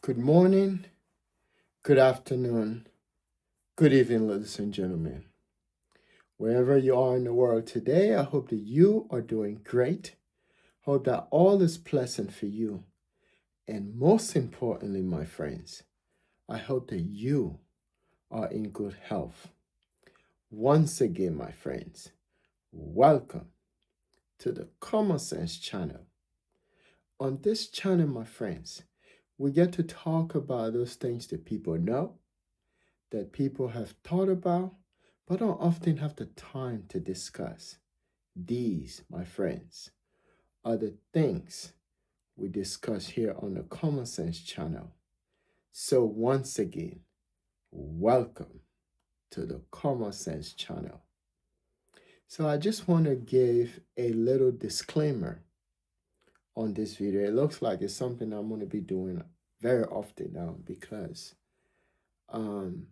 Good morning, good afternoon, good evening, ladies and gentlemen. Wherever you are in the world today, I hope that you are doing great. Hope that all is pleasant for you. And most importantly, my friends, I hope that you are in good health. Once again, my friends, welcome to the Common Sense channel. On this channel, my friends, we get to talk about those things that people know, that people have thought about, but don't often have the time to discuss. These, my friends, are the things we discuss here on the Common Sense channel. So, once again, welcome to the Common Sense channel. So, I just want to give a little disclaimer on this video. It looks like it's something I'm going to be doing very often now because um,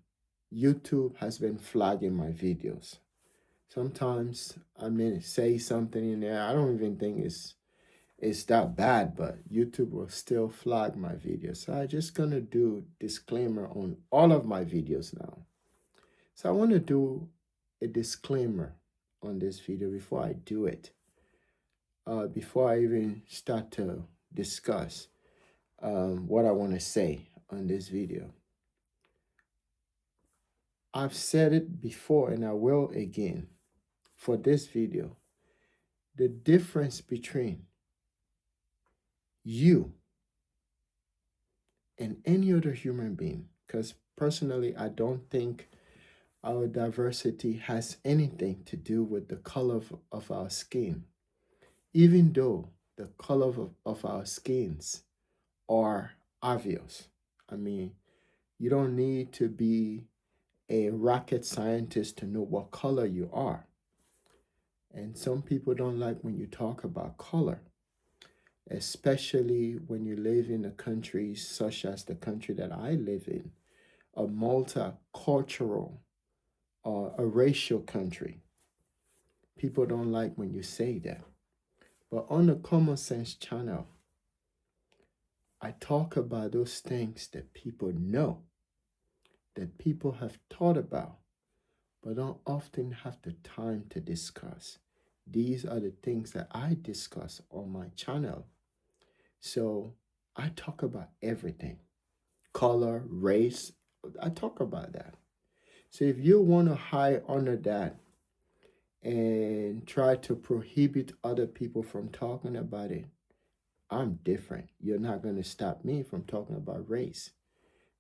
YouTube has been flagging my videos. Sometimes I may say something in there. I don't even think it's that bad, but YouTube will still flag my videos. So I'm just gonna do disclaimer on all of my videos now. So I want to do a disclaimer on this video before I do it. Before I even start to discuss what I want to say on this video. I've said it before and I will again for this video. The difference between you and any other human being, because personally, I don't think our diversity has anything to do with the color of our skin, even though the color of our skins are obvious. I mean, you don't need to be a rocket scientist to know what color you are. And some people don't like when you talk about color, especially when you live in a country such as the country that I live in, a multicultural or a racial country. People don't like when you say that. But on the Common Sense channel, I talk about those things that people know, that people have thought about, but don't often have the time to discuss. These are the things that I discuss on my channel. So I talk about everything, color, race, I talk about that. So if you want to hide under that and try to prohibit other people from talking about it, I'm different. You're not going to stop me from talking about race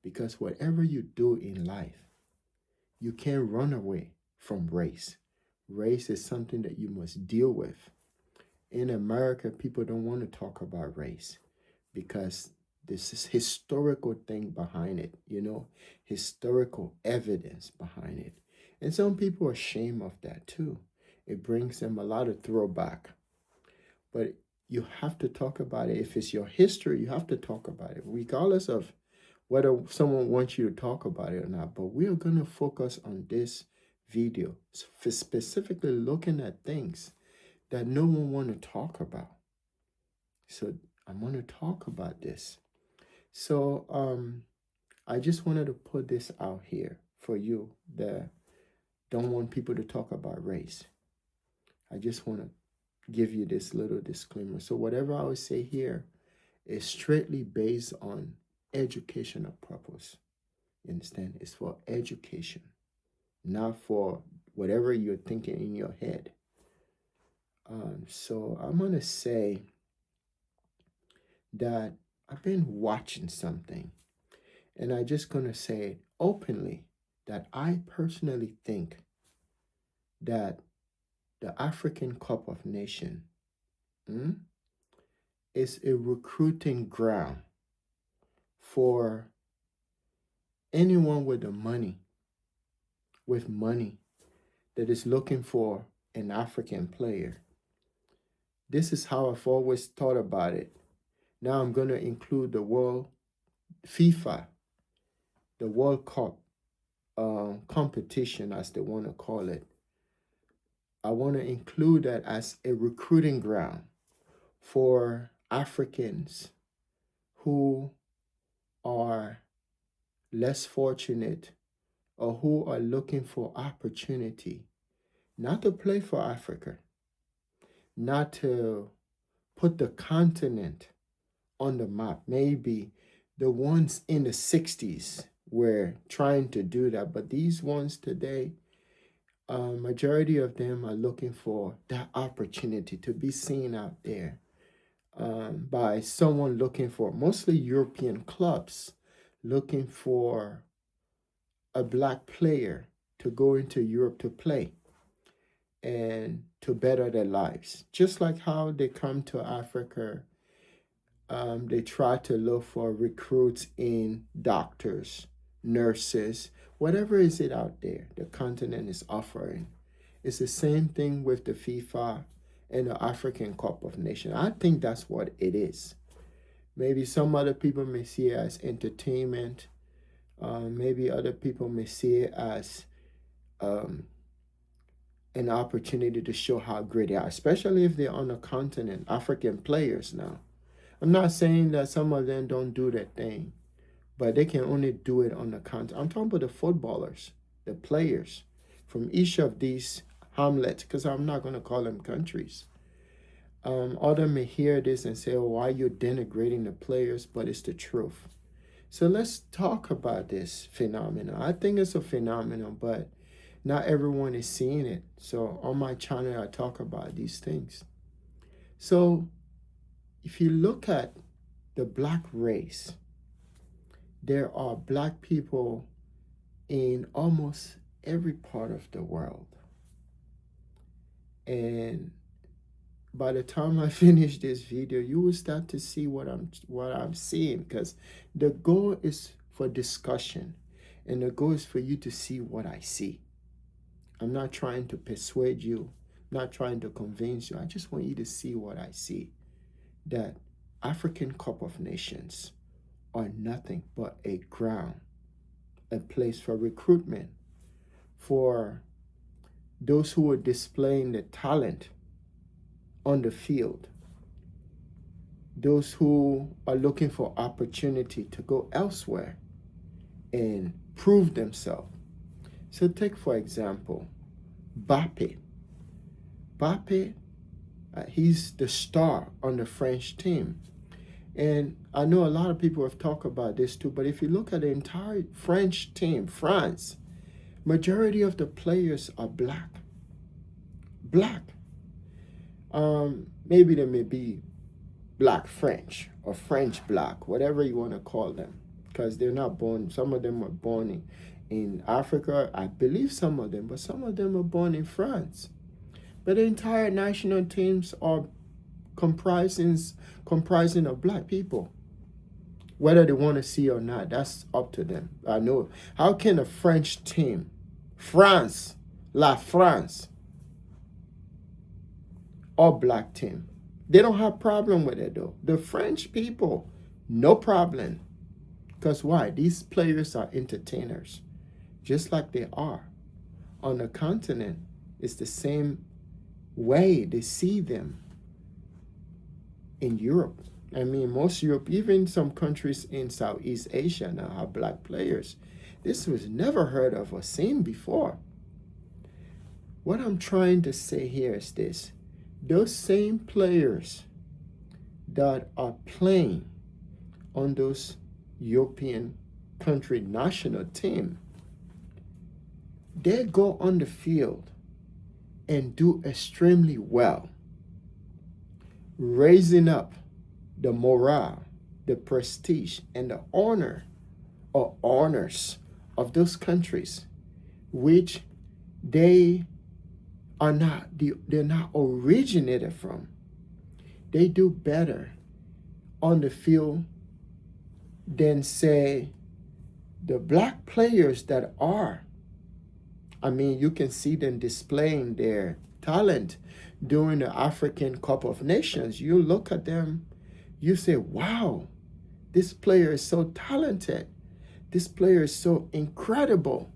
because whatever you do in life, you can't run away from race. Race is something that you must deal with. In America, people don't want to talk about race because this is historical thing behind it, historical evidence behind it. And some people are ashamed of that too. It brings them a lot of throwback. But you have to talk about it. If it's your history, you have to talk about it, regardless of whether someone wants you to talk about it or not. But we are going to focus on this video, specifically looking at things that no one want to talk about. So I'm going to talk about this. So I just wanted to put this out here for you that don't want people to talk about race. I just want to give you this little disclaimer. So whatever I would say here is strictly based on educational purpose. You understand? It's for education, not for whatever you're thinking in your head. So I'm gonna say that I've been watching something, and I'm just gonna say it openly that I personally think that the African Cup of Nation is a recruiting ground for anyone with money that is looking for an African player. This is how I've always thought about it. Now I'm going to include the World FIFA, the World Cup competition, as they want to call it. I want to include that as a recruiting ground for Africans who less fortunate, or who are looking for opportunity, not to play for Africa, not to put the continent on the map. Maybe the ones in the 60s were trying to do that, but these ones today, majority of them are looking for that opportunity to be seen out there, by someone looking for, mostly European clubs, looking for a black player to go into Europe to play and to better their lives. Just like how they come to Africa, they try to look for recruits in doctors, nurses, whatever is it out there the continent is offering. It's the same thing with the FIFA and the African Cup of Nations. I think that's what it is. Maybe some other people may see it as entertainment. Maybe other people may see it as um, an opportunity to show how great they are, especially if they're on the continent, African players now. I'm not saying that some of them don't do that thing, but they can only do it on the continent. I'm talking about the footballers, the players from each of these hamlets, because I'm not going to call them countries. Others may hear this and say, oh, why are you denigrating the players? But it's the truth. So let's talk about this phenomenon. I think it's a phenomenon, but not everyone is seeing it. So on my channel, I talk about these things. So if you look at the black race, there are black people in almost every part of the world. And by the time I finish this video, you will start to see what I'm seeing, because the goal is for discussion, and the goal is for you to see what I see. I'm not trying to persuade you, not trying to convince you. I just want you to see what I see. That African Cup of Nations are nothing but a ground, a place for recruitment, for those who are displaying the talent on the field, those who are looking for opportunity to go elsewhere and prove themselves. So take, for example, Mbappe. Mbappe, he's the star on the French team. And I know a lot of people have talked about this too, but if you look at the entire French team, France, majority of the players are black. Black. Maybe they may be black French or French black, whatever you want to call them, because they're not born. Some of them are born in Africa, I believe some of them, but some of them are born in France. But the entire national teams are comprising of black people. Whether they want to see or not, that's up to them. I know. How can a French team, France, La France, all black team, they don't have problem with it though. The French people, no problem. Because why? These players are entertainers, just like they are. On the continent, it's the same way they see them in Europe. I mean, most Europe, even some countries in Southeast Asia now have black players. This was never heard of or seen before. What I'm trying to say here is this. Those same players that are playing on those European country national team, they go on the field and do extremely well, raising up the morale, the prestige, and the honor or honors of those countries, which they're not originated from. They do better on the field than, say, the black players that are. I mean, you can see them displaying their talent during the African Cup of Nations. You look at them, you say, wow, this player is so talented. This player is so incredible.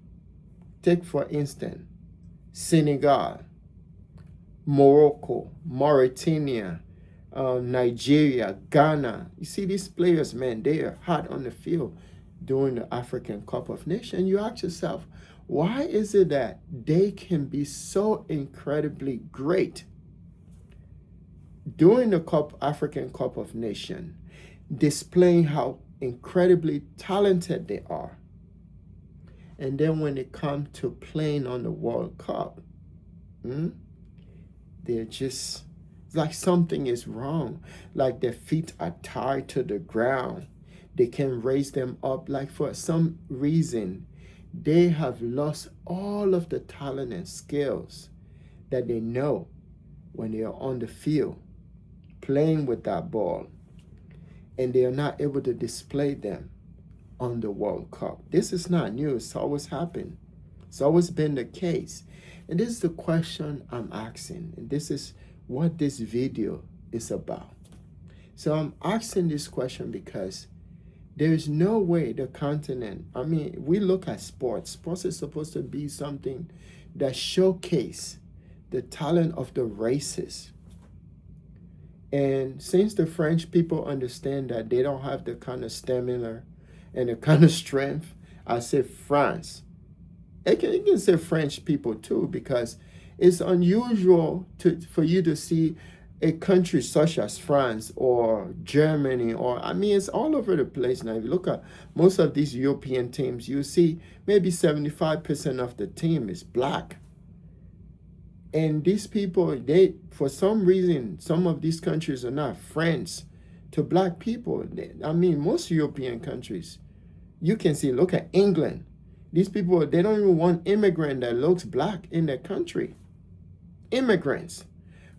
Take, for instance, Senegal, Morocco, Mauritania, Nigeria, Ghana. You see these players, man, they are hot on the field. during the African Cup of Nations, you ask yourself, why is it that they can be so incredibly great during the African Cup of Nations, displaying how incredibly talented they are? And then when it comes to playing on the World Cup, they're just, it's like something is wrong. Like their feet are tied to the ground. They can raise them up. Like for some reason, they have lost all of the talent and skills that they know when they are on the field playing with that ball. And they are not able to display them on the World Cup. This is not new. It's always happened. It's always been the case. And this is the question I'm asking. And this is what this video is about. So I'm asking this question because there is no way the continent, I mean, we look at sports. Sports is supposed to be something that showcase the talent of the races. And since the French people understand that they don't have the kind of stamina and the kind of strength, I say France. You can say French people too, because it's unusual for you to see a country such as France or Germany, or I mean, it's all over the place now. If you look at most of these European teams, you see maybe 75% of the team is black. And these people, they, for some reason, some of these countries are not friends to black people. I mean, most European countries, you can see, look at England. These people, they don't even want immigrant that looks black in their country. Immigrants.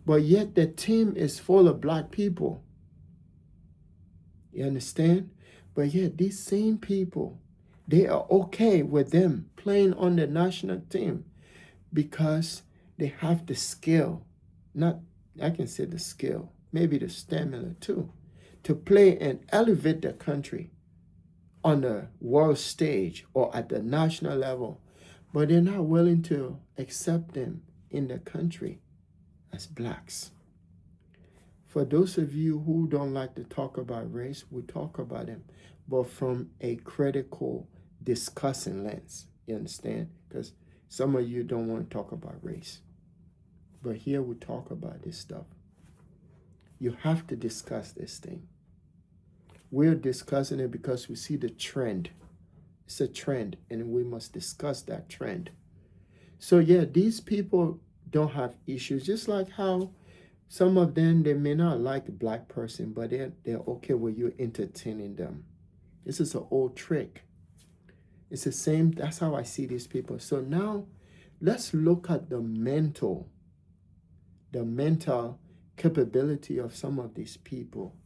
But yet the team is full of black people. You understand? But yet these same people, they are okay with them playing on the national team because they have the skill. Not, I can say the skill, maybe the stamina too, to play and elevate the country on the world stage or at the national level. But they're not willing to accept them in the country as blacks. For those of you who don't like to talk about race, we talk about them, but from a critical, discussing lens. You understand? Because some of you don't want to talk about race. But here we talk about this stuff. You have to discuss this thing. We're discussing it because we see the trend. It's a trend, and we must discuss that trend. So yeah, these people don't have issues, just like how some of them, they may not like a black person, but they're okay with you entertaining them. This is an old trick. It's the same, that's how I see these people. So now let's look at the mental capability of some of these people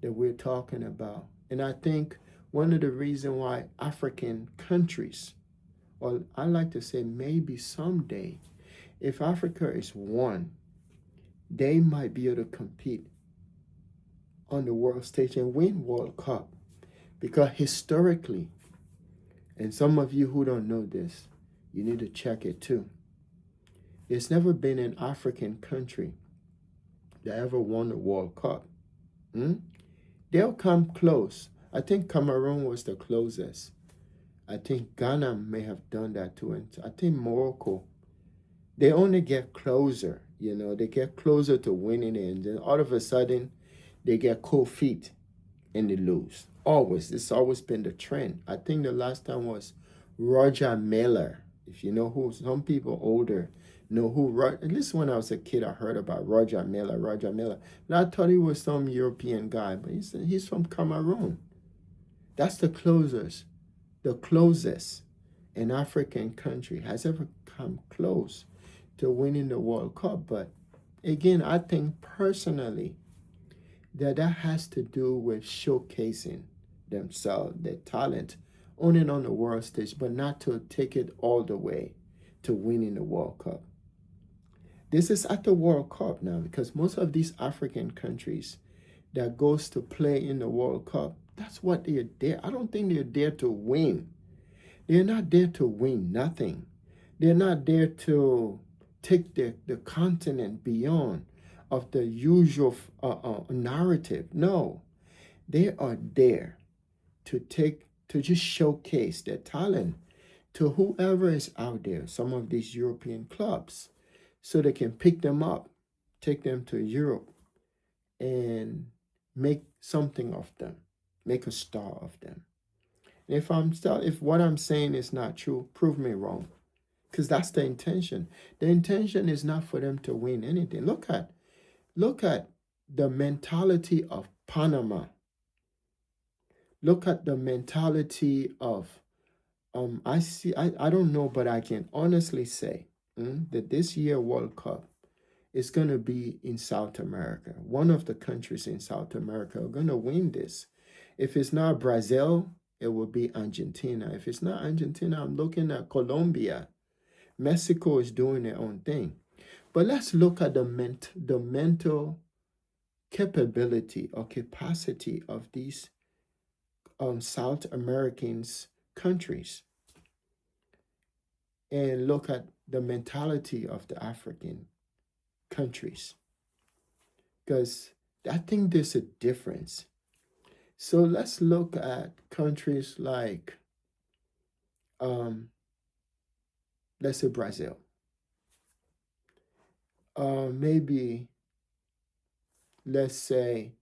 that we're talking about. And I think one of the reasons why African countries, or I like to say maybe someday, if Africa is one, they might be able to compete on the world stage and win World Cup. Because historically, and some of you who don't know this, you need to check it too. There's never been an African country that ever won the World Cup. They'll come close. I think Cameroon was the closest. I think Ghana may have done that too. And I think Morocco. They only get closer, they get closer to winning it. And then all of a sudden, they get cold feet and they lose. Always. It's always been the trend. I think the last time was Roger Miller. If you know who, some people older know who, at least when I was a kid, I heard about Roger Miller. And I thought he was some European guy, but he's from Cameroon. That's the closest an African country has ever come close to winning the World Cup. But again, I think personally that has to do with showcasing themselves, their talent, on and on the world stage, but not to take it all the way to winning the World Cup. This is at the World Cup now, because most of these African countries that goes to play in the World Cup, that's what they're there. I don't think they're there to win. They're not there to win nothing. They're not there to take the continent beyond of the usual narrative. No, they are there to take to just showcase their talent to whoever is out there, some of these European clubs, so they can pick them up, take them to Europe, and make something of them, make a star of them. And if what I'm saying is not true, prove me wrong, because that's the intention. The intention is not for them to win anything. Look at the mentality of Panama. Look at the mentality of I don't know, but I can honestly say that this year World Cup is going to be in South America. One of the countries in South America are going to win this. If it's not Brazil, it will be Argentina. If it's not Argentina, I'm looking at Colombia. Mexico is doing their own thing. But let's look at the mental capability or capacity of these South Americans countries, and look at the mentality of the African countries, because I think there's a difference. So let's look at countries like let's say Brazil. Maybe let's say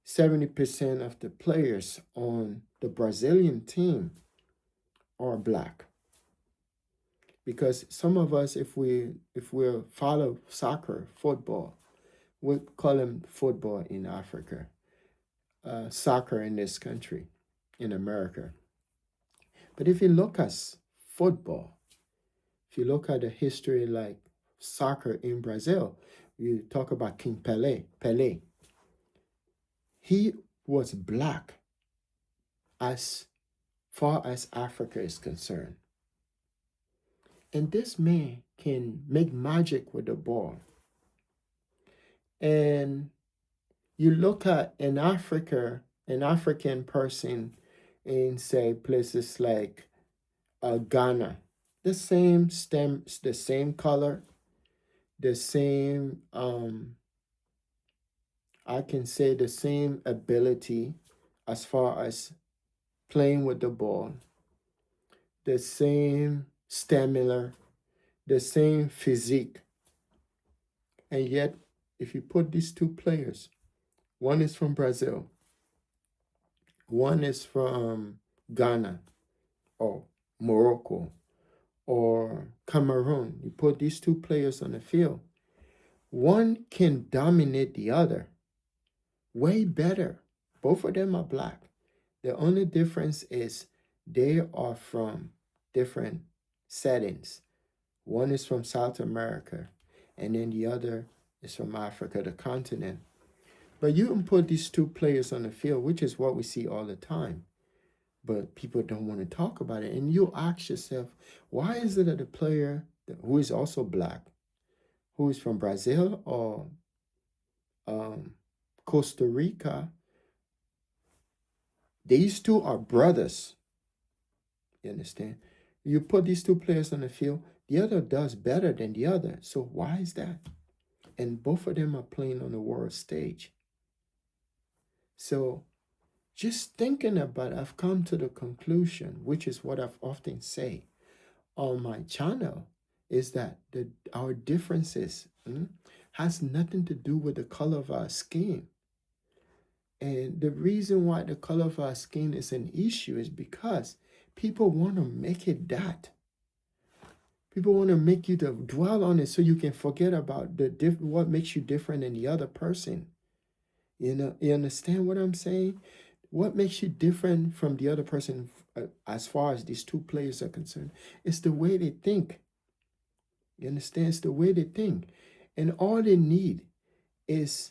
70% of the players on the Brazilian team are black. Because some of us, if we follow soccer, football, we call them football in Africa, soccer in this country, in America. But if you look at football, if you look at the history like soccer in Brazil, you talk about King Pelé. Pelé, he was black as far as Africa is concerned. And this man can make magic with the ball. And you look at an African person in, say, places like Ghana, the same stem, the same color, the same, I can say the same ability as far as playing with the ball, the same stamina, the same physique. And yet, if you put these two players, one is from Brazil, one is from Ghana or Morocco or Cameroon, you put these two players on the field, one can dominate the other way better. Both of them are black. The only difference is they are from different settings. One is from South America, and then the other is from Africa, the continent. But you can put these two players on the field, which is what we see all the time. But people don't want to talk about it. And you ask yourself, why is it that a player who is also black, who is from Brazil or Costa Rica, these two are brothers. You understand? You put these two players on the field, the other does better than the other. So why is that? And both of them are playing on the world stage. So just thinking about it, I've come to the conclusion, which is what I've often say on my channel, is that our differences has nothing to do with the color of our skin. And the reason why the color of our skin is an issue is because people want to make it that. People want to make you to dwell on it so you can forget about what makes you different than the other person. You understand what I'm saying? What makes you different from the other person as far as these two players are concerned? It's the way they think. You understand? It's the way they think. And all they need is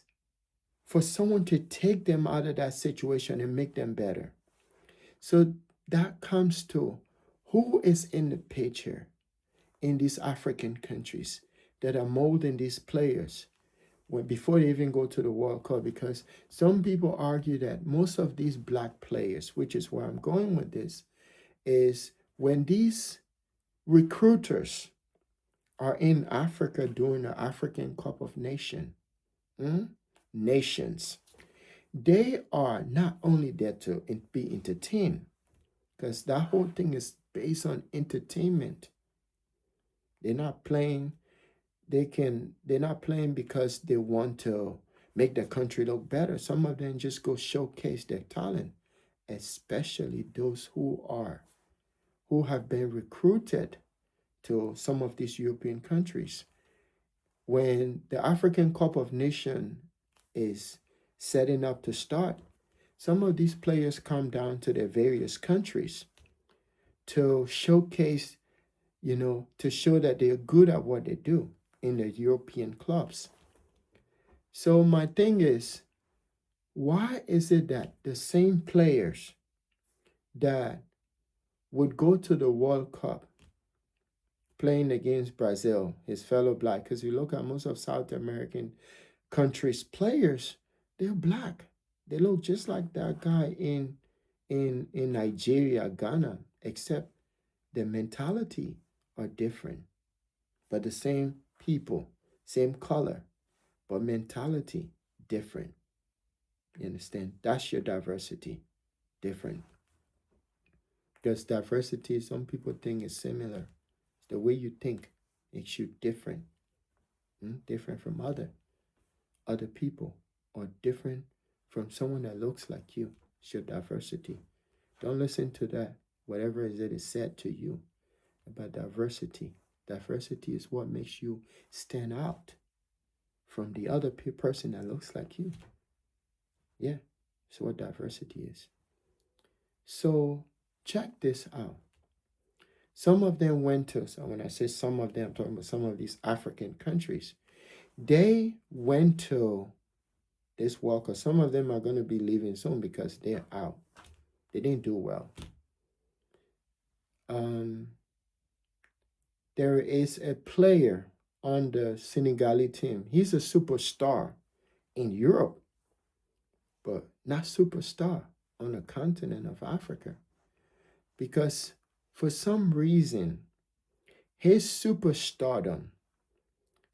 for someone to take them out of that situation and make them better. So that comes to who is in the picture in these African countries that are molding these players before they even go to the World Cup, because some people argue that most of these black players, which is where I'm going with this, is when these recruiters are in Africa during the African Cup of Nations, they are not only there to be entertained, because that whole thing is based on entertainment. They're not playing. They're not playing because they want to make the country look better. Some of them just go showcase their talent, especially those who have been recruited to some of these European countries. When the African Cup of Nations is setting up to start, some of these players come down to their various countries to showcase, to show that they're good at what they do in the European clubs. So my thing is, why is it that the same players that would go to the World Cup playing against Brazil, his fellow black, because you look at most of South American countries' players, they're black. They look just like that guy in Nigeria, Ghana, except their mentality are different. But the same people, same color, but mentality different. You understand? That's your diversity, different. Because diversity, some people think is similar. The way you think makes you different, different from other people, or different from someone that looks like you. It's your diversity. Don't listen to that. Whatever it is said to you about diversity. Diversity is what makes you stand out from the other person that looks like you. Yeah, that's what diversity is. So check this out. Some of them went to, so when I say some of them, I'm talking about some of these African countries. They went to this World Cup. Some of them are going to be leaving soon because they're out. They didn't do well. There is a player on the Senegali team. He's a superstar in Europe, but not superstar on the continent of Africa. Because for some reason, his superstardom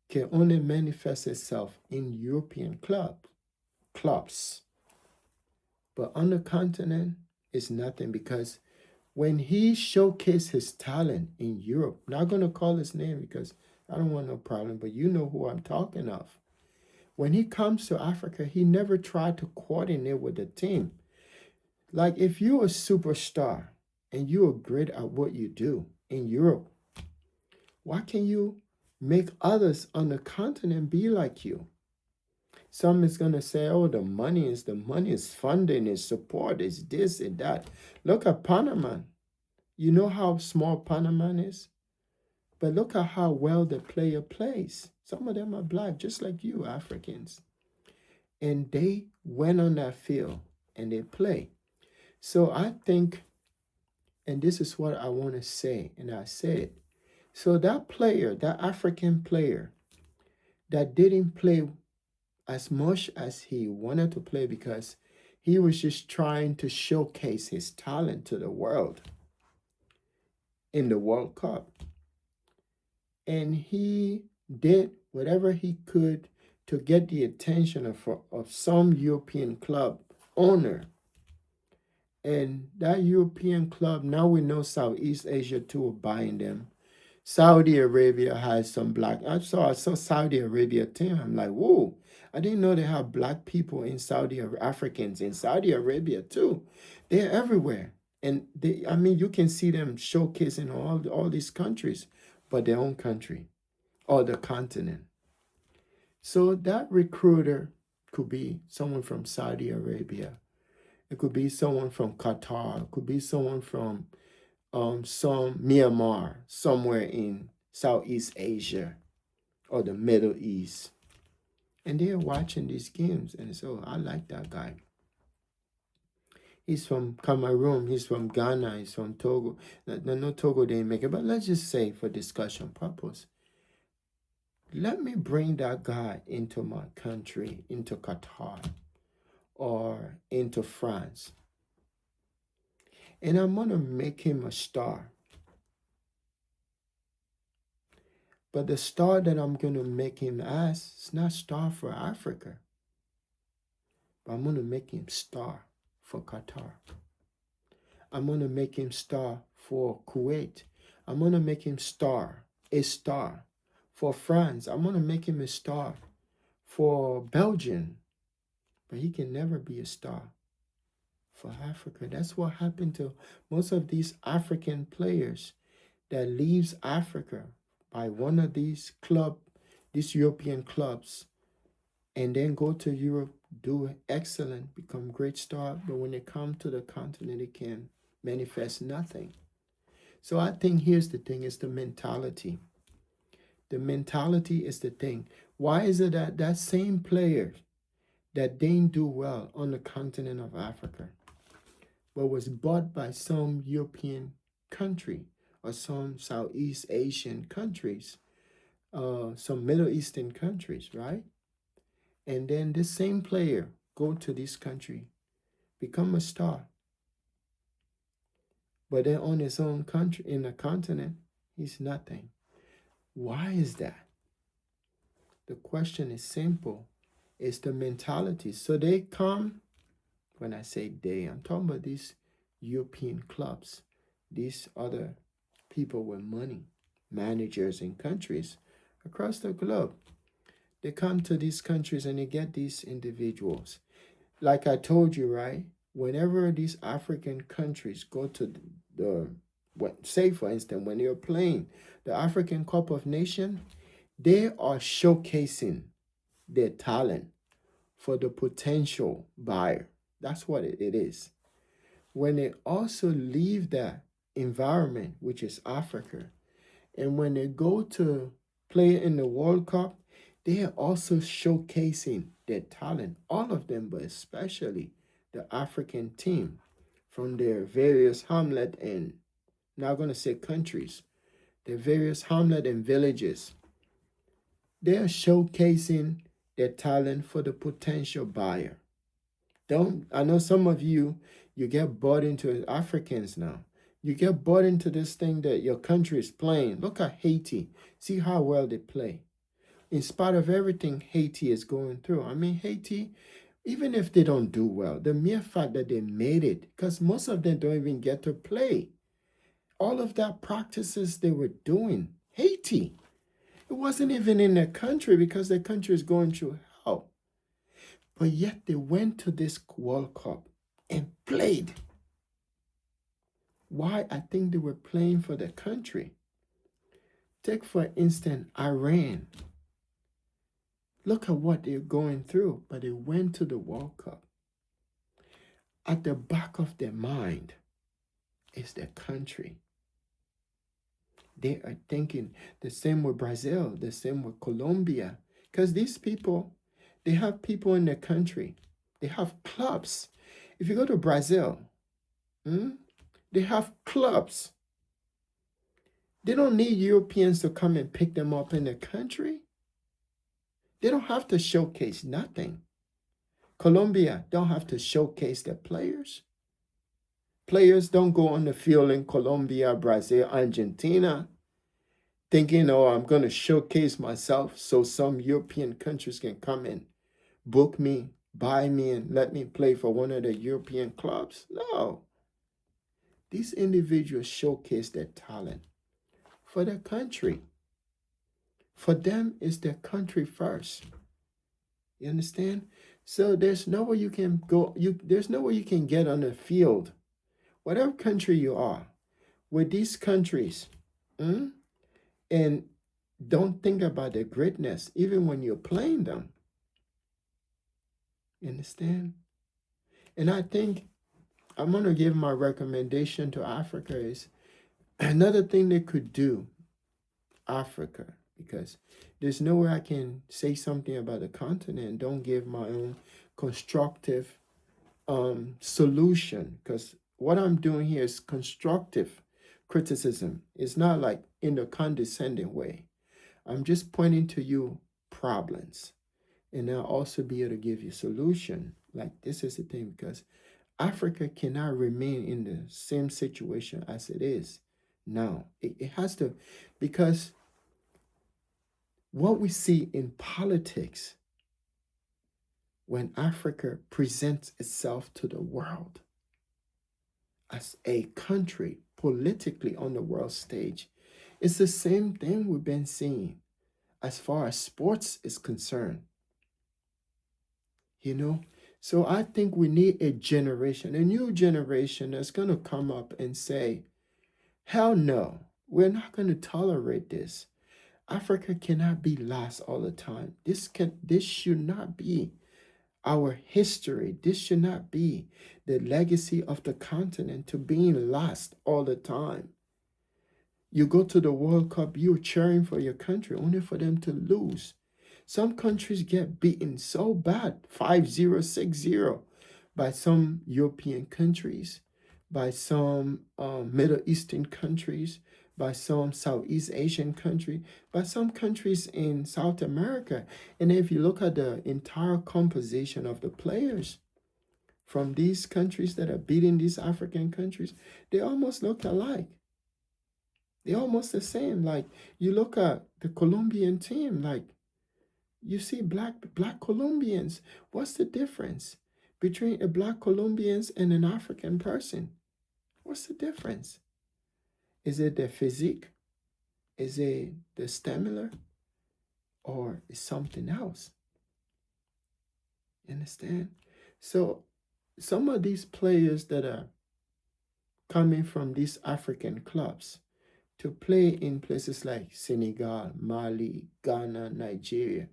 can only manifest itself in European clubs. But on the continent, it's nothing, because when he showcased his talent in Europe, not going to call his name because I don't want no problem, but you know who I'm talking of. When he comes to Africa, he never tried to coordinate with the team. Like, if you're a superstar and you're great at what you do in Europe, why can't you make others on the continent be like you? Some is going to say, oh, the money is funding, is support, is this and that. Look at Panama. You know how small Panama is? But look at how well the player plays. Some of them are black, just like you, Africans. And they went on that field and they play. So I think, and this is what I want to say, and I said it. So that player, that African player that didn't play as much as he wanted to play because he was just trying to showcase his talent to the world in the World Cup. And he did whatever he could to get the attention of some European club owner. And that European club, now we know Southeast Asia too are buying them. Saudi Arabia has some black. I saw Saudi Arabia team. I'm like, whoa, I didn't know they have black people in Africans in Saudi Arabia too. They're everywhere. And you can see them showcasing all these countries, but their own country or the continent. So that recruiter could be someone from Saudi Arabia. It could be someone from Qatar. It could be someone from some Myanmar, somewhere in Southeast Asia or the Middle East. And they're watching these games. And so I like that guy. He's from Cameroon. He's from Ghana. He's from Togo. No, Togo didn't make it. But let's just say for discussion purpose, let me bring that guy into my country, into Qatar or into France. And I'm going to make him a star. But the star that I'm going to make him as is not star for Africa. But I'm going to make him star for Qatar. I'm going to make him star for Kuwait. I'm going to make him a star for France. I'm going to make him a star for Belgium. But he can never be a star for Africa. That's what happened to most of these African players that leaves Africa by one of these European clubs, and then go to Europe, do excellent, become great star, but when they come to the continent, they can manifest nothing. So I think here's the thing, it's the mentality. The mentality is the thing. Why is it that that same player that didn't do well on the continent of Africa, but was bought by some European country or some Southeast Asian countries, some Middle Eastern countries, right? And then this same player go to this country, become a star, but then on his own country, in the continent, he's nothing. Why is that? The question is simple. It's the mentality. So they come, when I say they, I'm talking about these European clubs, these other people with money, managers in countries across the globe. They come to these countries and they get these individuals. Like I told you, right? Whenever these African countries go to say for instance, when they're playing the African Cup of Nations, they are showcasing their talent for the potential buyer. That's what it is. When they also leave that environment, which is Africa, and when they go to play in the World Cup, they are also showcasing their talent, all of them, but especially the African team from their various hamlet and, not going to say countries, their various hamlet and villages. They are showcasing their talent for the potential buyer. I know some of you get bought into Africans now. You get bought into this thing that your country is playing. Look at Haiti. See how well they play. In spite of everything Haiti is going through. I mean, Haiti, even if they don't do well, the mere fact that they made it, because most of them don't even get to play. All of that practices they were doing. Haiti. It wasn't even in their country because their country is going through hell. But yet they went to this World Cup and played. Why? I think they were playing for their country. Take, for instance, Iran. Look at what they're going through, but they went to the World Cup. At the back of their mind is their country. They are thinking the same with Brazil, the same with Colombia. Because these people, they have people in their country. They have clubs. If you go to Brazil, they have clubs. They don't need Europeans to come and pick them up in their country. They don't have to showcase nothing. Colombia don't have to showcase their players. Players don't go on the field in Colombia, Brazil, Argentina, thinking, oh, I'm going to showcase myself so some European countries can come and book me, buy me, and let me play for one of the European clubs. No. These individuals showcase their talent for their country. For them, it's their country first. You understand? So there's nowhere you can go. There's nowhere you can get on the field, whatever country you are, with these countries, and don't think about their greatness, even when you're playing them. You understand? And I think I'm going to give my recommendation to Africa is another thing they could do, Africa, because there's no way I can say something about the continent and don't give my own constructive solution, because what I'm doing here is constructive criticism. It's not like in the condescending way. I'm just pointing to you problems, and I'll also be able to give you solution. Like, this is the thing, because Africa cannot remain in the same situation as it is now. It has to, because what we see in politics when Africa presents itself to the world, as a country politically on the world stage. It's the same thing we've been seeing as far as sports is concerned, you know? So I think we need a generation, a new generation that's going to come up and say, hell no, we're not going to tolerate this. Africa cannot be lost all the time. This should not be our history. This should not be the legacy of the continent to being lost all the time. You go to the World Cup, you're cheering for your country only for them to lose. Some countries get beaten so bad, 5-0, 6-0, by some European countries, by some Middle Eastern countries, by some Southeast Asian country, by some countries in South America. And if you look at the entire composition of the players from these countries that are beating these African countries, they almost look alike. They're almost the same. Like you look at the Colombian team, like you see black Colombians. What's the difference between a black Colombians and an African person? What's the difference? Is it the physique? Is it the stamina? Or is something else? You understand? So some of these players that are coming from these African clubs to play in places like Senegal, Mali, Ghana, Nigeria,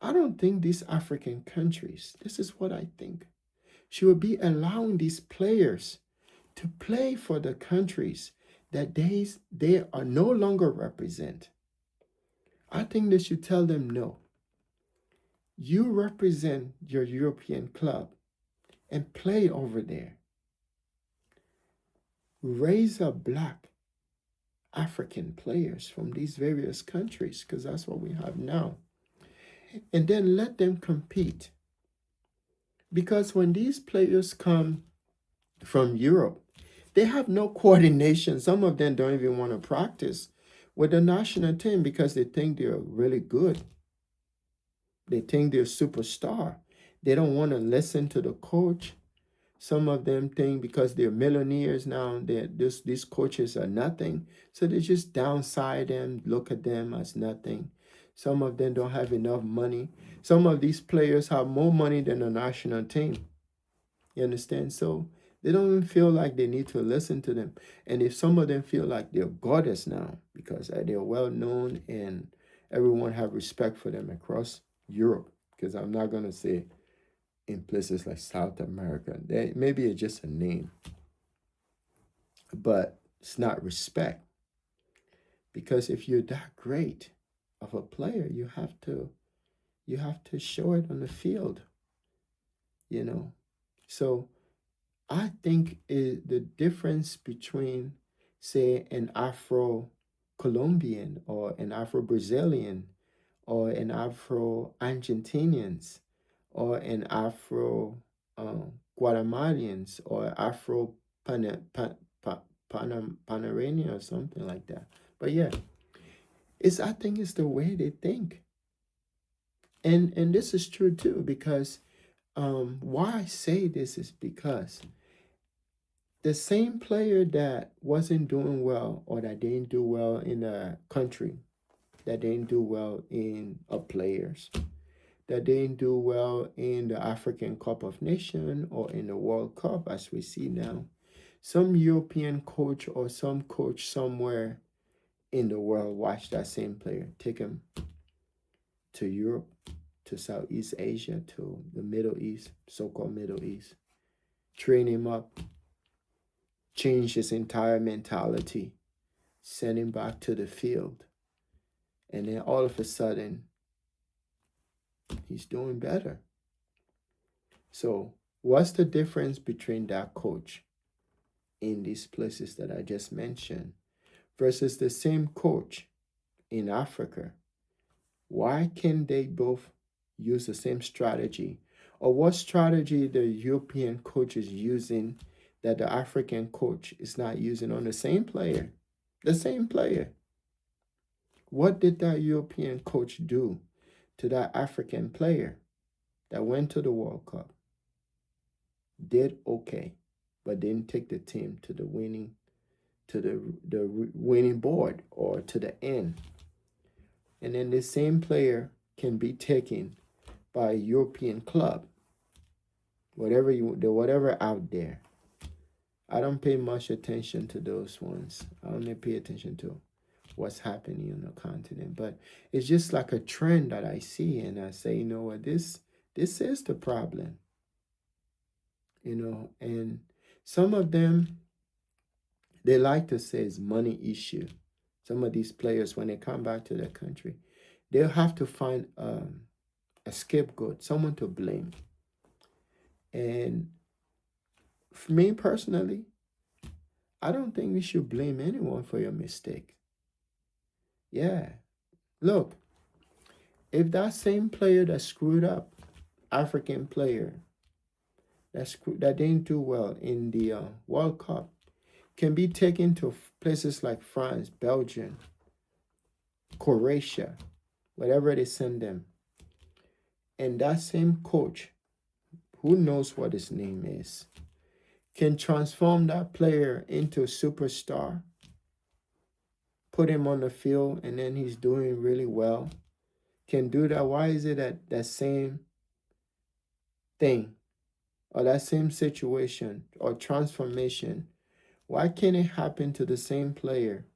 I don't think these African countries, this is what I think, should be allowing these players to play for the countries that they are no longer represent. I think they should tell them no. You represent your European club and play over there. Raise up black African players from these various countries, because that's what we have now. And then let them compete. Because when these players come from Europe, they have no coordination. Some of them don't even want to practice with the national team because they think they're really good. They think they're superstar. They don't want to listen to the coach. Some of them think because they're millionaires now, these coaches are nothing. So they just downside them, look at them as nothing. Some of them don't have enough money. Some of these players have more money than the national team. You understand? So they don't even feel like they need to listen to them. And if some of them feel like they're goddess now because they're well known and everyone have respect for them across Europe, because I'm not going to say in places like South America, maybe it's just a name, but it's not respect. Because if you're that great of a player, you have to show it on the field, you know. So I think the difference between, say, an Afro-Colombian or an Afro-Brazilian or an Afro-Argentinians or an Afro-Guatemalans or Afro-Panamanian or something like that. But yeah, I think it's the way they think. And this is true too, because why I say this is because the same player that wasn't doing well or that didn't do well in a country, that didn't do well in players, that didn't do well in the African Cup of Nations or in the World Cup as we see now. Some European coach or some coach somewhere in the world watch that same player, take him to Europe, to Southeast Asia, to the Middle East, so-called Middle East, train him up, change his entire mentality, send him back to the field. And then all of a sudden, he's doing better. So what's the difference between that coach in these places that I just mentioned versus the same coach in Africa? Why can't they both use the same strategy? Or what strategy the European coach is using that the African coach is not using on the same player? The same player. What did that European coach do to that African player that went to the World Cup? Did okay. but didn't take the team to the winning board or to the end. And then the same player can be taken by a European club, whatever out there. I don't pay much attention to those ones. I only pay attention to what's happening on the continent. But it's just like a trend that I see, and I say, you know what, this is the problem. And some of them, they like to say it's money issue. Some of these players, when they come back to their country, they'll have to find a scapegoat, someone to blame. And for me personally, I don't think we should blame anyone for your mistake. Yeah. Look, if that same player that screwed up, African player that didn't do well in the World Cup, can be taken to places like France, Belgium, Croatia, whatever they send them, and that same coach, who knows what his name is, can transform that player into a superstar, put him on the field, and then he's doing really well, can do that. Why is it that same thing or that same situation or transformation, why can't it happen to the same player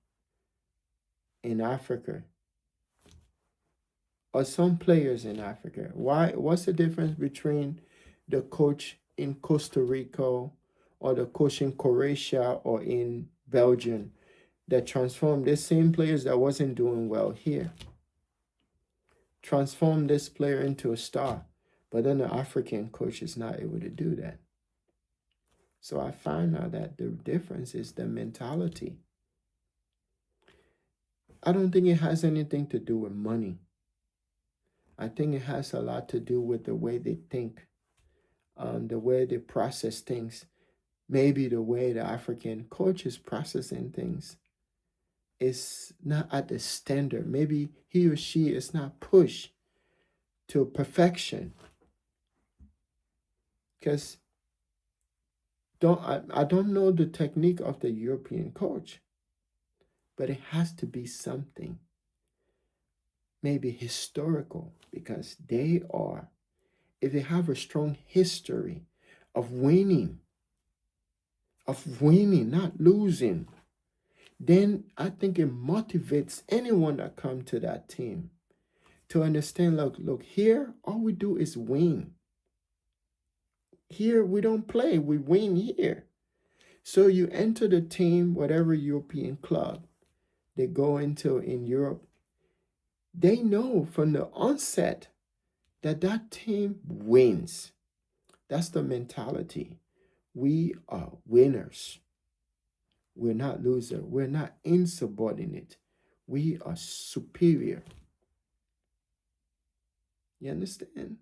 in Africa or some players in Africa? What's the difference between the coach in Costa Rica or the coach in Croatia or in Belgium that transformed the same players that wasn't doing well here? Transform this player into a star, but then the African coach is not able to do that. So I find out that the difference is the mentality. I don't think it has anything to do with money. I think it has a lot to do with the way they think, the way they process things. Maybe the way the African coach is processing things is not at the standard. Maybe he or she is not pushed to perfection. Because I don't know the technique of the European coach, but it has to be something maybe historical, because if they have a strong history of winning, not losing, then I think it motivates anyone that come to that team to understand, look, here, all we do is win. Here, we don't play, we win here. So you enter the team, whatever European club they go into in Europe, they know from the onset that team wins. That's the mentality. We are winners. We're not losers. We're not insubordinate. We are superior. You understand?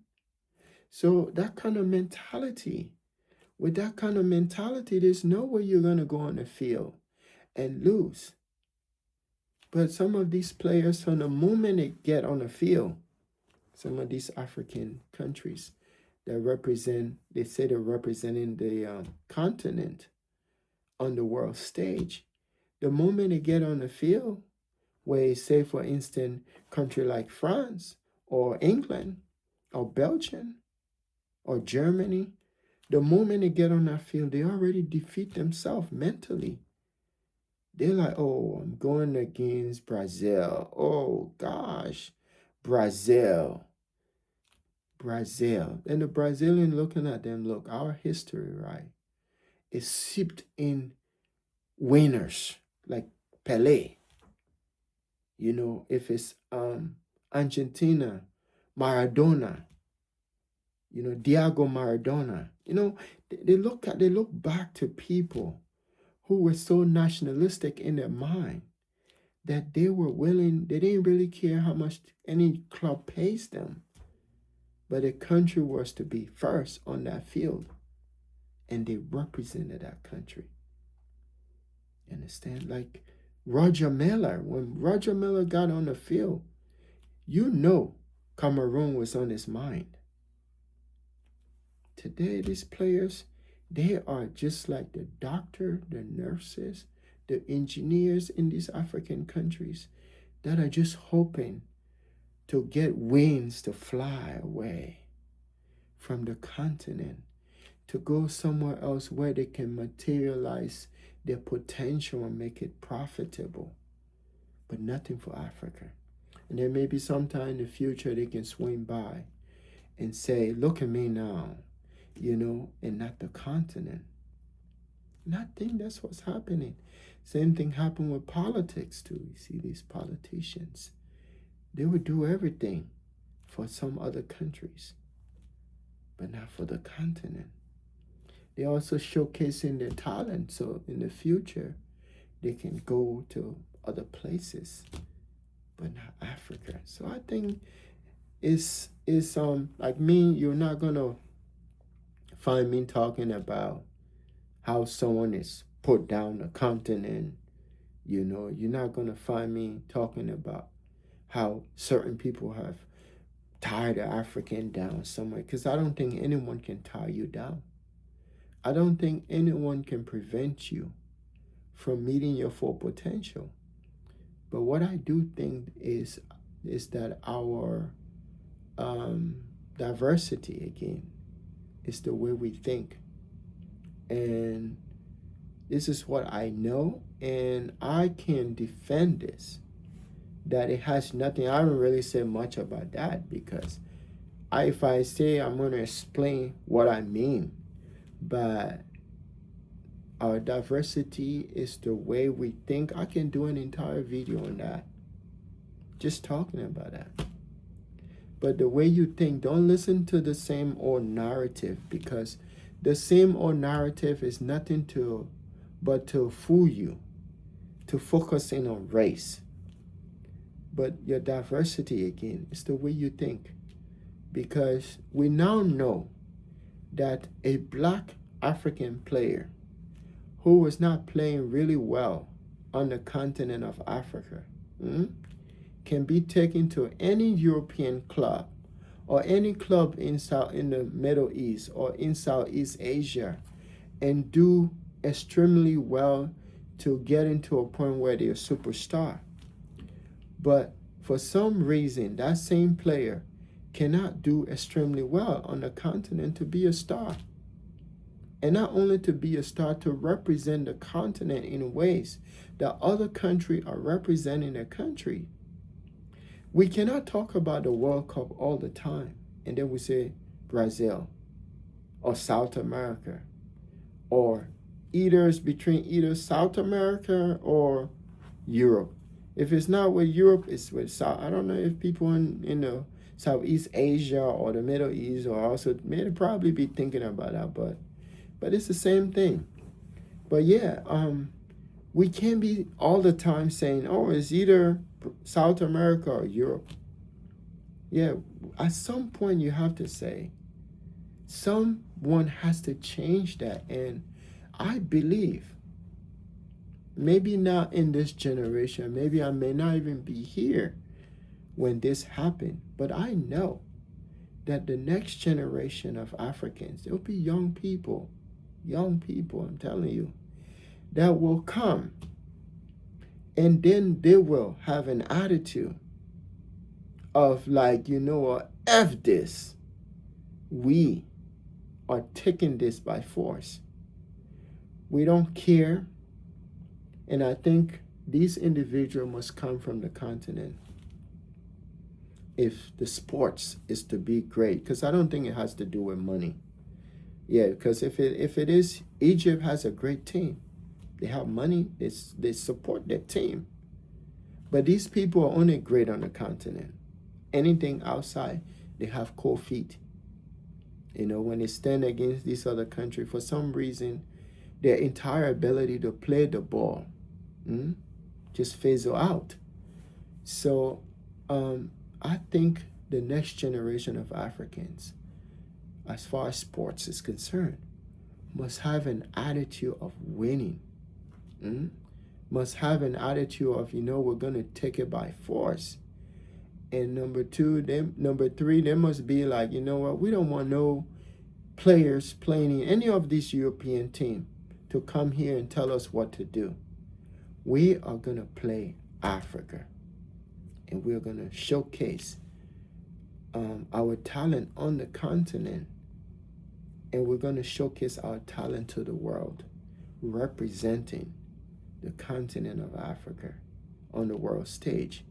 So that kind of mentality, with that kind of mentality, there's no way you're going to go on the field and lose. But some of these players, from the moment they get on the field, some of these African countries that they say they're representing the continent on the world stage. The moment they get on the field, where say, for instance, country like France or England or Belgium or Germany, the moment they get on that field, they already defeat themselves mentally. They're like, oh, I'm going against Brazil. Oh, gosh, Brazil. And the Brazilian looking at them, look, our history, right, is seeped in winners like Pelé. If it's Argentina, Maradona, Diego Maradona. They look back to people who were so nationalistic in their mind that they didn't really care how much any club pays them. But the country was to be first on that field, and they represented that country. You understand? Like Roger Miller, when Roger Miller got on the field, Cameroon was on his mind. Today, these players, They are just like the doctor, the nurses, the engineers in these African countries that are just hoping to get wings to fly away from the continent, to go somewhere else where they can materialize their potential and make it profitable, but nothing for Africa. And then maybe sometime in the future they can swing by and say, look at me now, and not the continent. And I think that's what's happening. Same thing happened with politics too. You see these politicians, they would do everything for some other countries, but not for the continent. They're also showcasing their talent, so in the future, they can go to other places, but not Africa. So I think it's like me, you're not gonna find me talking about how someone is put down the continent. You're not gonna find me talking about how certain people have tied the African down somewhere, because I don't think anyone can tie you down. I don't think anyone can prevent you from meeting your full potential. But what I do think is that our diversity, again, is the way we think. And this is what I know, and I can defend this. That it has nothing, I haven't really said much about that, because if I say, I'm going to explain what I mean. But our diversity is the way we think. I can do an entire video on that, just talking about that. But the way you think, don't listen to the same old narrative, because the same old narrative is nothing but to fool you, to focus in on race. But your diversity, again, is the way you think. Because we now know that a black African player who was not playing really well on the continent of Africa can be taken to any European club or any club in the Middle East or in Southeast Asia and do extremely well to get into a point where they're a superstar. But for some reason, that same player cannot do extremely well on the continent to be a star. And not only to be a star, to represent the continent in ways that other countries are representing their country. We cannot talk about the World Cup all the time and then we say Brazil or South America, or between either South America or Europe. If it's not with Europe, it's with South. I don't know if people in the Southeast Asia or the Middle East or also may probably be thinking about that, but it's the same thing. But yeah, we can't be all the time saying, oh, it's either South America or Europe. Yeah, at some point you have to say, someone has to change that. And I believe, maybe not in this generation, maybe I may not even be here when this happened, but I know that the next generation of Africans, there'll be young people, I'm telling you, that will come, and then they will have an attitude of like, F this. We are taking this by force. We don't care. And I think these individuals must come from the continent if the sports is to be great, because I don't think it has to do with money. Yeah, because if it is, Egypt has a great team. They have money. They support their team. But these people are only great on the continent. Anything outside, they have cold feet. When they stand against these other countries, for some reason, their entire ability to play the ball just fizzle out. So I think the next generation of Africans, as far as sports is concerned, must have an attitude of winning. Must have an attitude of, we're going to take it by force. And number three, they must be like, we don't want no players playing in any of these European teams to come here and tell us what to do. We are going to play Africa, and we're going to showcase our talent on the continent, and we're going to showcase our talent to the world, representing the continent of Africa on the world stage,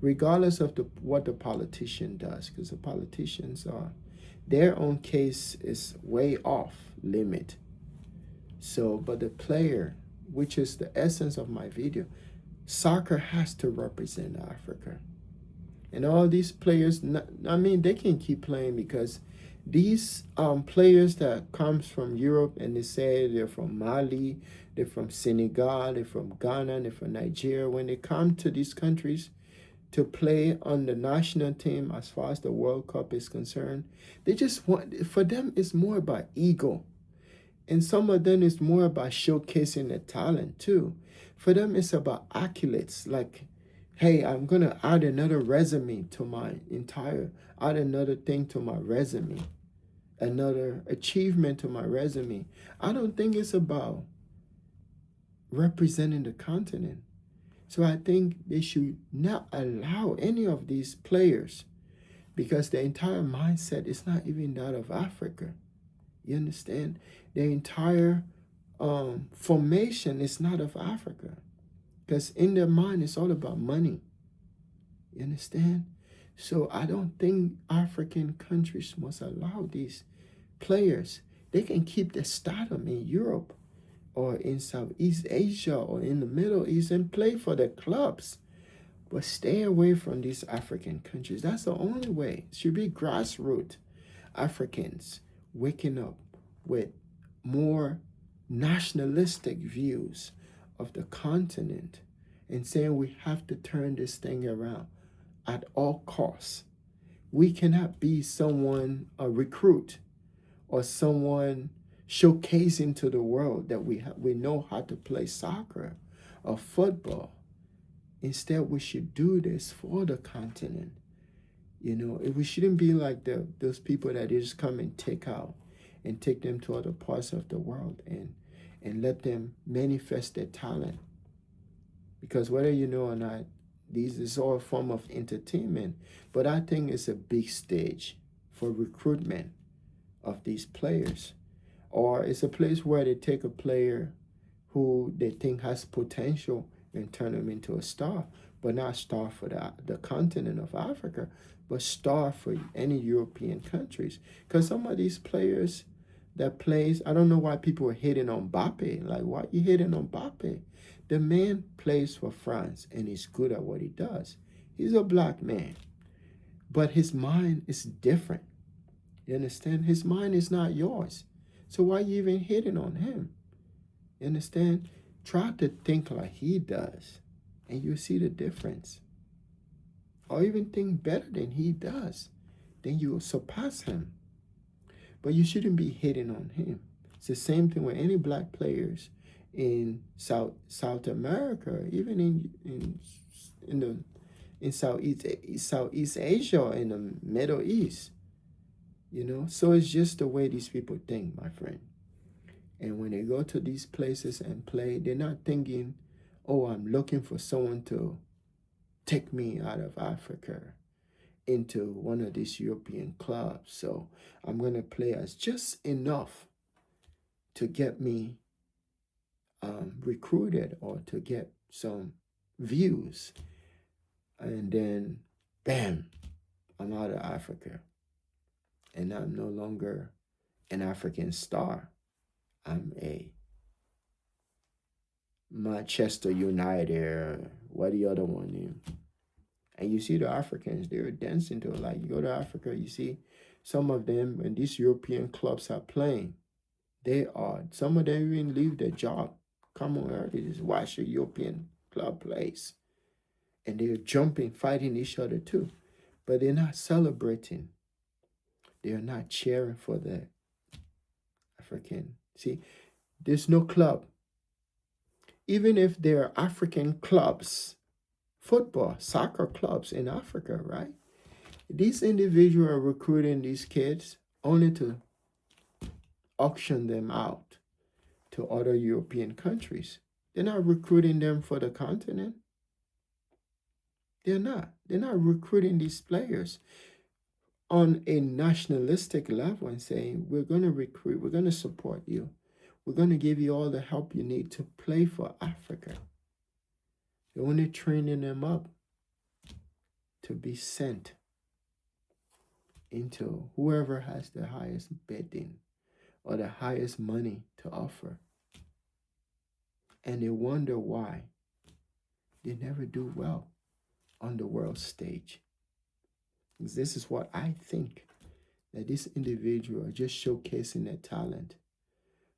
regardless of what the politician does, because the politicians are, their own case is way off limit. So, but the player, which is the essence of my video, soccer has to represent Africa. And all these players, I mean, they can keep playing, because these players that comes from Europe, and they say they're from Mali, they're from Senegal, they're from Ghana, they're from Nigeria, when they come to these countries to play on the national team, as far as the World Cup is concerned, they just want, for them, it's more about ego. And some of them is more about showcasing their talent too. For them, it's about accolades, like, hey, I'm going to add another resume to my add another thing to my resume, another achievement to my resume. I don't think it's about representing the continent. So I think they should not allow any of these players, because the entire mindset is not even that of Africa. You understand? The entire formation is not of Africa, because in their mind it's all about money. You understand? So I don't think African countries must allow these players. They can keep their stardom in Europe or in Southeast Asia or in the Middle East and play for their clubs, but stay away from these African countries. That's the only way. It should be grassroots Africans waking up with more nationalistic views of the continent and saying we have to turn this thing around at all costs. We cannot be someone, a recruit, or someone showcasing to the world that we know how to play soccer or football. Instead, we should do this for the continent. You know, we shouldn't be like those people that just come and take out and take them to other parts of the world and let them manifest their talent. Because whether you know or not, these is all a form of entertainment. But I think it's a big stage for recruitment of these players. Or it's a place where they take a player who they think has potential and turn them into a star. But not star for the continent of Africa, but star for any European countries. Because some of these players that plays, I don't know why people are hating on Mbappe. Like, why you hating on Mbappe? The man plays for France and he's good at what he does. He's a black man, but his mind is different. You understand? His mind is not yours. So why you even hating on him? You understand? Try to think like he does, and you see the difference. Or even think better than he does, then you will surpass him. But you shouldn't be hating on him. It's the same thing with any black players in South America, even in Southeast Asia or in the Middle East. You know, so it's just the way these people think, my friend. And when they go to these places and play, they're not thinking, oh, I'm looking for someone to take me out of Africa into one of these European clubs. So I'm going to play as just enough to get me recruited or to get some views. And then, bam, I'm out of Africa. And I'm no longer an African star. I'm a Manchester United, what the other one is. And you see the Africans, they're dancing to it. Like, you go to Africa, you see some of them, when these European clubs are playing, some of them even leave their job, come on early, just watch a European club plays. And they're jumping, fighting each other too. But they're not celebrating. They're not cheering for the African. See, there's no club. Even if there are African clubs, football, soccer clubs in Africa, right? These individuals are recruiting these kids only to auction them out to other European countries. They're not recruiting them for the continent. They're not. They're not recruiting these players on a nationalistic level and saying, we're going to recruit, we're going to support you. We're going to give you all the help you need to play for Africa. They're only training them up to be sent into whoever has the highest bidding or the highest money to offer. And they wonder why they never do well on the world stage. This is what I think, that this individual are just showcasing their talent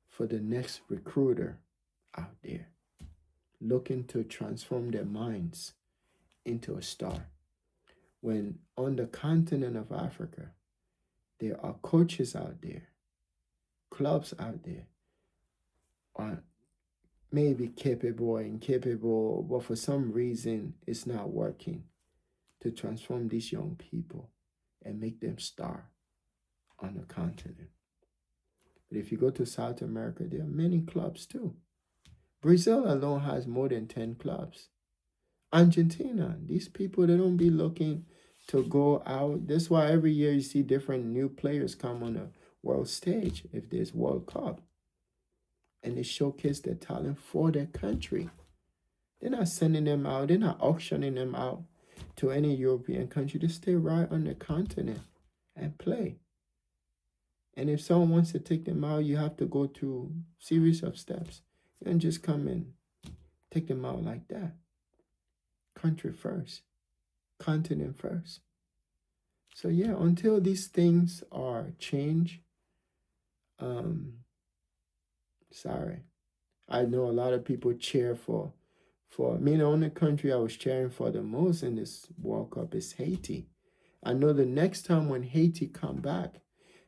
for the next recruiter out there, looking to transform their minds into a star. When on the continent of Africa, there are coaches out there, clubs out there, are maybe capable and incapable, but for some reason it's not working to transform these young people and make them star on the continent. But if you go to South America, there are many clubs too. Brazil alone has more than 10 clubs. Argentina, these people, they don't be looking to go out. That's why every year you see different new players come on a world stage if there's World Cup. And they showcase their talent for their country. They're not sending them out. They're not auctioning them out to any European country. They stay right on the continent and play. And if someone wants to take them out, you have to go through a series of steps. You don't just come and take them out like that. Country first. Continent first. So yeah, until these things are changed, sorry. I know a lot of people cheer for me. The only country I was cheering for the most in this World Cup is Haiti. I know the next time when Haiti come back,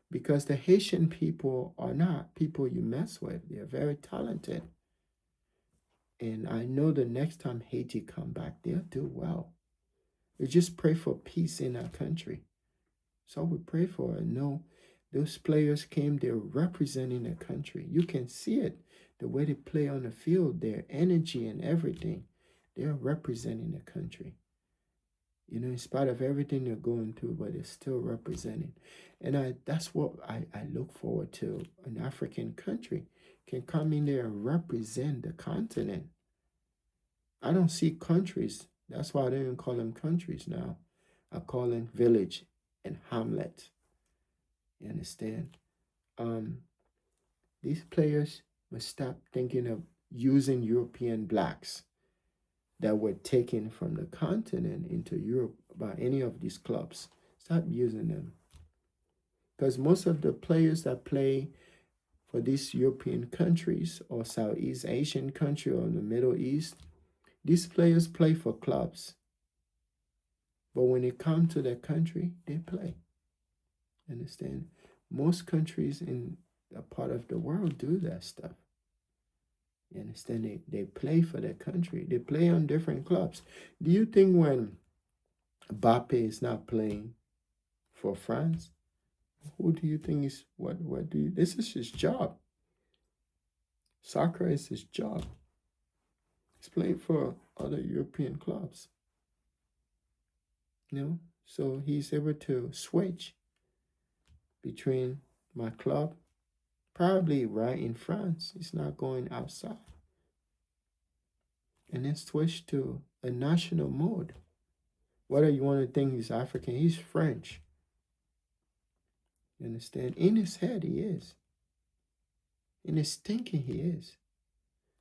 because the Haitian people are not people you mess with. They're very talented. And I know the next time Haiti come back, they'll do well. We just pray for peace in our country. So we pray for it. No, those players came, they're representing the country. You can see it, the way they play on the field, their energy and everything. They're representing the country. You know, in spite of everything they're going through, but they're still representing. And that's what I look forward to. An African country can come in there and represent the continent. I don't see countries. That's why I don't even call them countries now. I call them village and hamlet. You understand? These players must stop thinking of using European blacks that were taken from the continent into Europe by any of these clubs. Stop using them. Because most of the players that play for these European countries or Southeast Asian country or the Middle East, these players play for clubs. But when they come to their country, they play. Understand? Most countries in a part of the world do that stuff. You understand? They play for their country. They play on different clubs. Do you think when Mbappe is not playing for France, who do you think is what do you, this is his job. Soccer is his job. He's playing for other European clubs. You know? So he's able to switch between my club, probably right in France. He's not going outside. And then switch to a national mode. Whether you want to think he's African, he's French. You understand? In his head, he is. In his thinking, he is.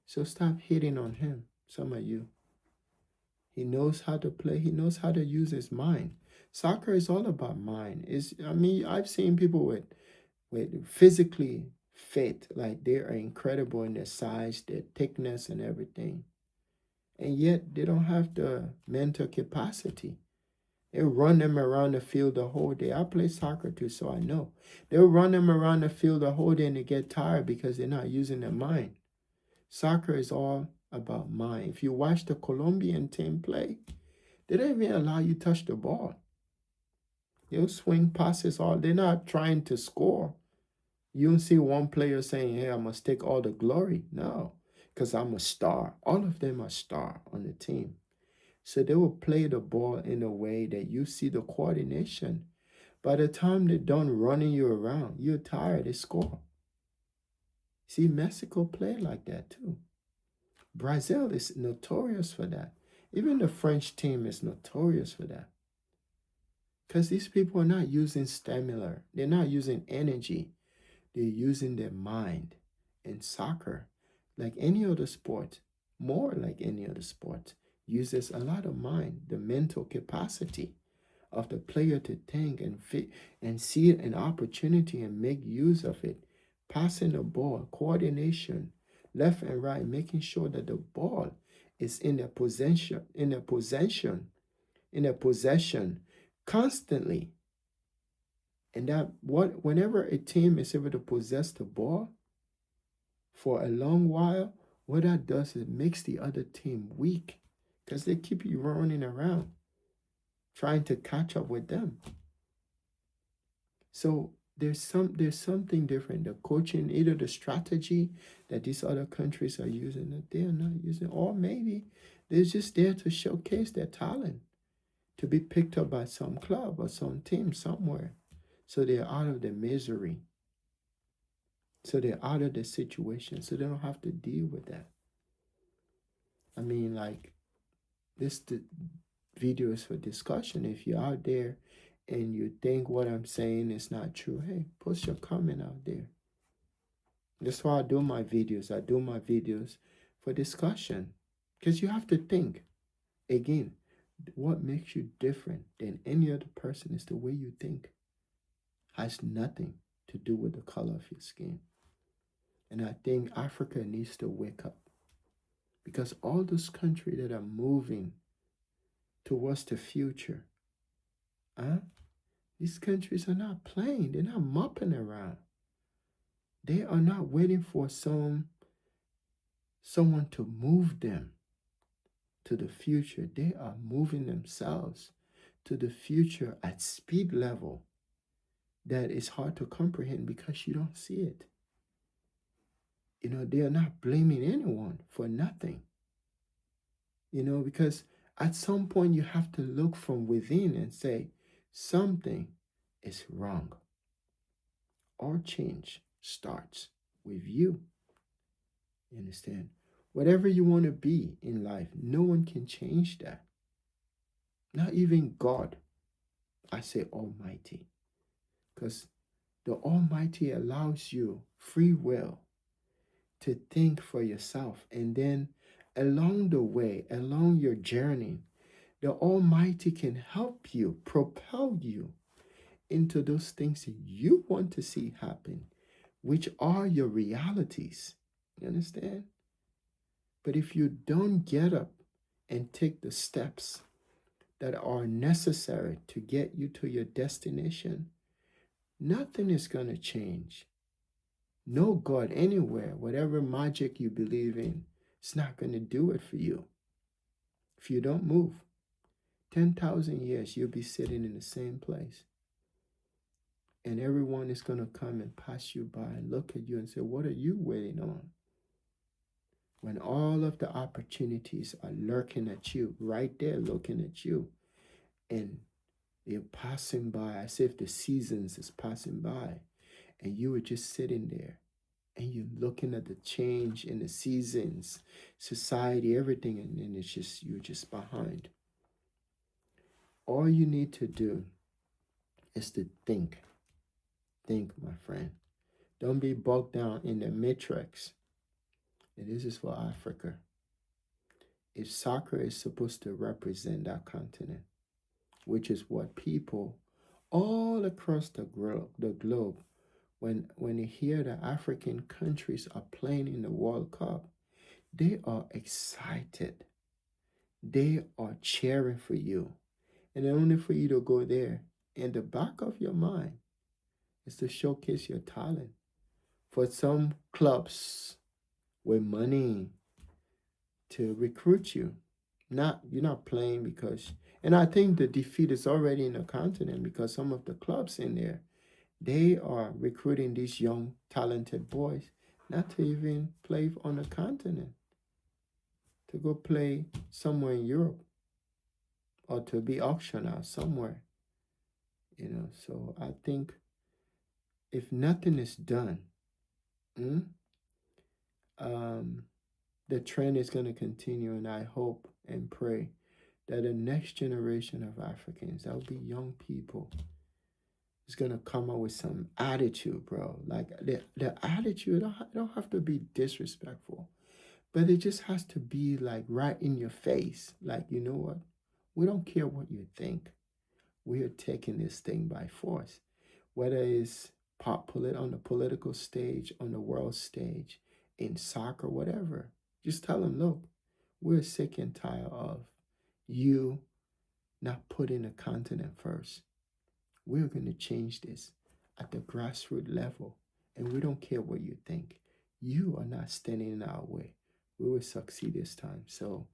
So stop hitting on him, some of you. He knows how to play. He knows how to use his mind. Soccer is all about mind. I've seen people with physically fit, like they are incredible in their size, their thickness, and everything. And yet they don't have the mental capacity. They run them around the field the whole day. I play soccer too, so I know. They'll run them around the field the whole day and they get tired because they're not using their mind. Soccer is all about mind. If you watch the Colombian team play, they don't even allow you to touch the ball. They'll swing passes all. They're not trying to score. You don't see one player saying, hey, I must take all the glory. No, because I'm a star. All of them are star on the team. So they will play the ball in a way that you see the coordination. By the time they're done running you around, you're tired, they score. See, Mexico play like that too. Brazil is notorious for that. Even the French team is notorious for that. Because these people are not using stamina, they're not using energy, they're using their mind. In soccer, like any other sport, more like any other sport, uses a lot of mind, the mental capacity of the player to think and fit and see an opportunity and make use of it. Passing the ball, coordination, left and right, making sure that the ball is in a possession constantly. And that whenever a team is able to possess the ball for a long while, what that does is it makes the other team weak because they keep you running around trying to catch up with them. So there's something different. The coaching, either the strategy that these other countries are using that they are not using, or maybe they're just there to showcase their talent, to be picked up by some club or some team somewhere. So they're out of the misery. So they're out of the situation. So they don't have to deal with that. I mean, like, this video is for discussion. If you're out there and you think what I'm saying is not true, hey, post your comment out there. That's why I do my videos. I do my videos for discussion. Because you have to think. Again, what makes you different than any other person is the way you think. Has nothing to do with the color of your skin. And I think Africa needs to wake up. Because all those countries that are moving towards the future, these countries are not playing. They're not mopping around. They are not waiting for someone to move them to the future. They are moving themselves to the future at speed level that is hard to comprehend because you don't see it. They are not blaming anyone for nothing. Because at some point you have to look from within and say, something is wrong. All change starts with you. You understand? Whatever you want to be in life, no one can change that. Not even God. I say Almighty. Because the Almighty allows you free will to think for yourself. And then along the way, along your journey, the Almighty can help you, propel you into those things that you want to see happen, which are your realities. You understand? But if you don't get up and take the steps that are necessary to get you to your destination, nothing is going to change. No God anywhere, whatever magic you believe in, it's not going to do it for you. If you don't move, 10,000 years, you'll be sitting in the same place. And everyone is going to come and pass you by and look at you and say, what are you waiting on? When all of the opportunities are lurking at you, right there looking at you, and they're passing by as if the seasons is passing by, and you were just sitting there, and you're looking at the change in the seasons, society, everything, and then it's just, you're just behind. All you need to do is to think. Think, my friend. Don't be bogged down in the matrix. And this is for Africa. If soccer is supposed to represent that continent, which is what people all across the globe, when they hear that African countries are playing in the World Cup, they are excited. They are cheering for you. And only for you to go there, in the back of your mind, is to showcase your talent. For some clubs with money to recruit you, you're not playing because, and I think the defeat is already in the continent because some of the clubs in there, They are recruiting these young, talented boys not to even play on the continent, to go play somewhere in Europe or to be auctioned out somewhere. So I think if nothing is done, mm, um, the trend is going to continue. And I hope and pray that the next generation of Africans, that will be young people, is going to come up with some attitude, bro. Like the attitude don't have to be disrespectful, but it just has to be like right in your face. Like, you know what? We don't care what you think. We are taking this thing by force. Whether it's on the political stage, on the world stage, in soccer, whatever. Just tell them, look, we're sick and tired of you not putting the continent first. We're going to change this at the grassroots level. And we don't care what you think. You are not standing in our way. We will succeed this time. So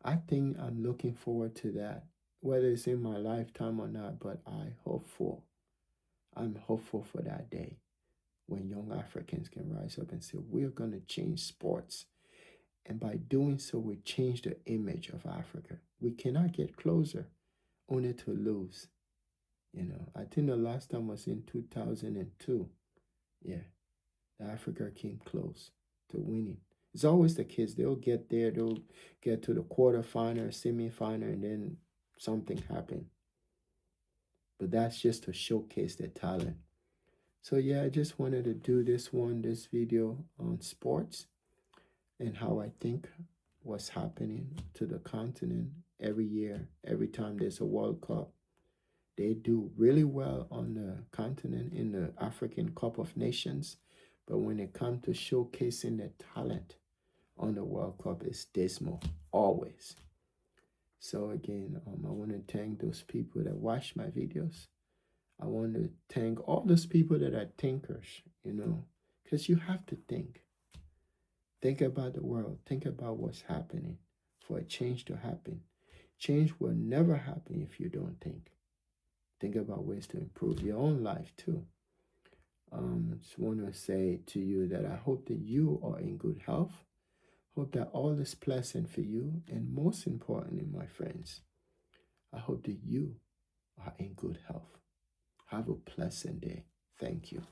I think I'm looking forward to that, whether it's in my lifetime or not, but I'm hopeful for that day when young Africans can rise up and say, we're going to change sports. And by doing so, we change the image of Africa. We cannot get closer only to lose. I think the last time was in 2002. Yeah, Africa came close to winning. It's always the kids. They'll get there, they'll get to the quarterfinal, semifinal, and then something happened. But that's just to showcase their talent. So yeah, I just wanted to do this video on sports and how I think what's happening to the continent every year, every time there's a World Cup. They do really well on the continent in the African Cup of Nations, but when it comes to showcasing their talent on the World Cup, it's dismal, always. So again, I want to thank those people that watch my videos. I want to thank all those people that are thinkers, because you have to think. Think about the world. Think about what's happening for a change to happen. Change will never happen if you don't think. Think about ways to improve your own life too. Just want to say to you that I hope that you are in good health. Hope that all is pleasant for you. And most importantly, my friends, I hope that you are in good health. Have a pleasant day. Thank you.